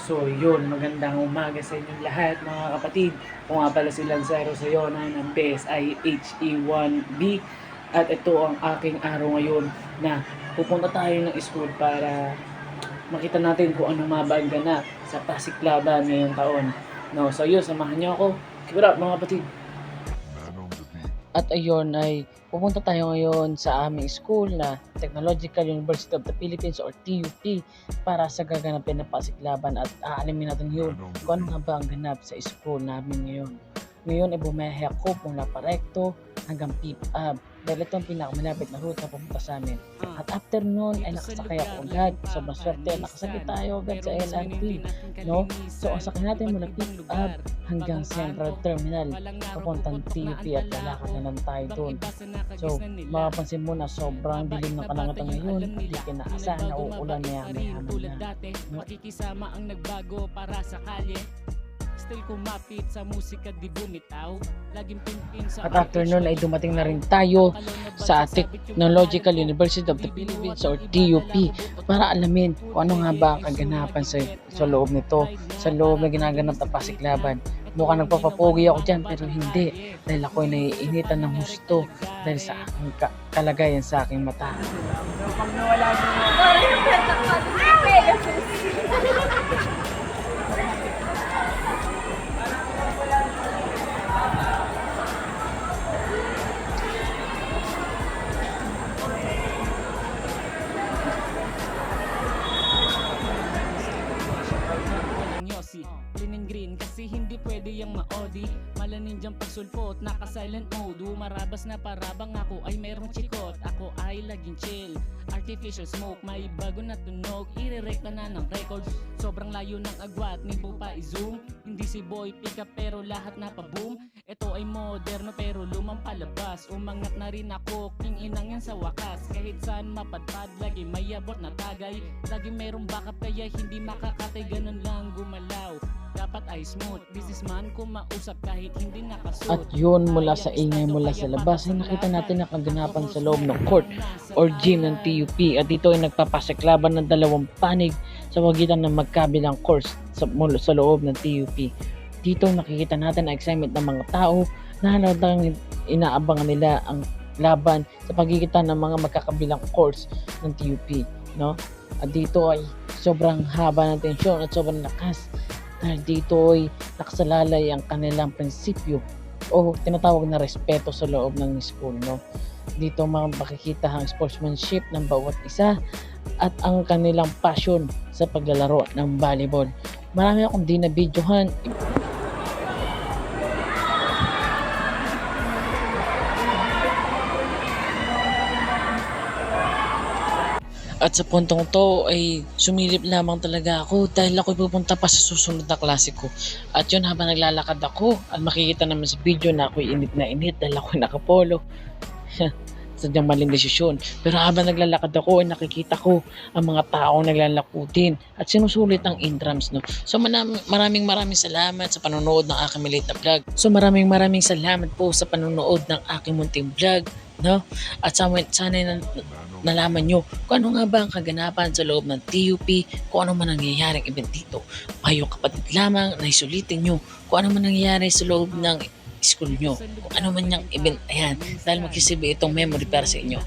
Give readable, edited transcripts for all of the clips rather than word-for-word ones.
So yun, magandang umaga sa inyong lahat mga kapatid. Kung nga pala si Lancero Sayona ng PSI HE1B. At ito ang aking araw ngayon na pupunta tayo ng school para makita natin kung ano mabang ganap sa Pasiklaban ngayong taon. No, so yun, samahan niyo ako. Keep it up mga kapatid. At ayun ay pupunta tayo ngayon sa aming school na Technological University of the Philippines or TUP para sa gaganapin na Pasiklaban at aalamin natin yun kung ano nga ba ang ganap sa school namin ngayon. Ngayon ay bumiyahe ako mula Parecto hanggang PIPAB dahil ito ang pinakamalapit na route na pupunta sa amin. At after nun ay nakasakay ako agad. Sobrang swerte, nakasakay tayo agad sa LRT. No? So ang sakay natin mula PIPAB hanggang Central Terminal papuntang TUP at lalakad na lang tayo doon. So makapansin mo na sobrang dilim ng kalangatan ngayon at di kinaasahan na uulan na yan, may hamon na. No? Makikisama ang nagbago para sa kalye. Still kumapit sa musika di bumitaw. Laging pimpin sa At after nun ay dumating na rin tayo sa Technological University of the Philippines or TUP para alamin kung ano nga ba ang kaganapan sa loob nito, sa loob na ginaganap na Pasiklaban. Mukhang nagpapapogi ako dyan pero hindi dahil ako ay naiinitan ng husto dahil sa aking kalagayan sa aking mata. Pag nawala mo Yossi, linen green kasi hindi pwede yung maodi. Malanin diyang pagsulpot, naka silent mode. Marabas na parabang ako ay merong chikot. Ako ay laging chill, artificial smoke. May bago na tunog, irerekta na ng record. Sobrang layo ng agwat, ni pa i-zoom. Hindi si boy pick up pero lahat na pa-boom. Ito ay moderno pero lumang palabas. Umangat na rin ako, king inang yan sa wakas. Kahit saan mapadpad, lagi may abot na tagay. Lagi merong backup kaya hindi makakatay, ganun lang gumalaw. Dapat ay smooth, businessman kung mausap kahit hindi nakasuot. At yun, mula sa ingay mula sa labas ay nakita natin ang kaganapan sa loob ng court or gym ng TUP. At ito ay nagpapasiklaban ng dalawang panig sa pagitan ng magkabilang course sa loob ng TUP. Dito nakikita natin ang excitement ng mga tao na halatang inaabangan nila ang laban sa pagitan ng mga magkakabilang course ng TUP. No? At dito ay sobrang haba ng tensyon at sobrang lakas dahil dito ay nakasalalay ang kanilang prinsipyo o tinatawag na respeto sa loob ng school. No? Dito makikita ang sportsmanship ng bawat isa at ang kanilang passion sa paglalaro ng volleyball. Marami akong di na videohan. At sa puntong to ay sumilip lamang talaga ako dahil ako'y pupunta pa sa susunod na klase ko. At yun, habang naglalakad ako at makikita naman sa video na ako'y init na init dahil ako'y nakapolo. Sadyang maling desisyon. Pero habang naglalakad ako ay nakikita ko ang mga taong naglalakutin at sinusulit ang intrams. No? So maraming salamat sa panonood ng aking maliit na vlog. So maraming salamat po sa panonood ng aking munting vlog. No? At sana nalaman nyo kung ano nga ba ang kaganapan sa loob ng TUP, kung ano man nangyayaring event dito. Mayong kapatid lamang na isulitin nyo kung ano man nangyayari sa loob ng school nyo, kung ano man yung event, ayan, dahil magsisilbi itong memory para sa inyo.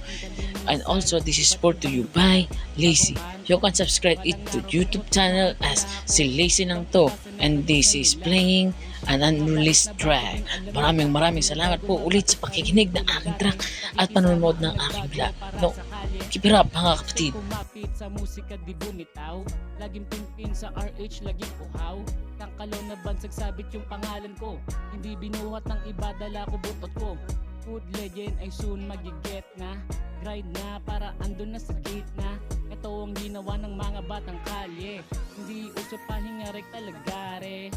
And also, this is brought to you by Lazy. You can subscribe it to YouTube channel as si Lazy lang to, and this is playing an unreleased track. Maraming salamat po ulit sa pakikinig ng aking track at panonood ng aking vlog. No, keep it up mga kapatid. Kumapit sa musika di bumitaw. Laging pimpin sa RH, laging uhaw. Kang kalaw na bansag sabit yung pangalan ko. Hindi binuhat ng iba, dala ko butot ko. Food legend ay soon magiget na. Grind na para andun na sa gate na. Ito ang ginawa ng mga batang kalye. Hindi uso pahinga rekta lagare.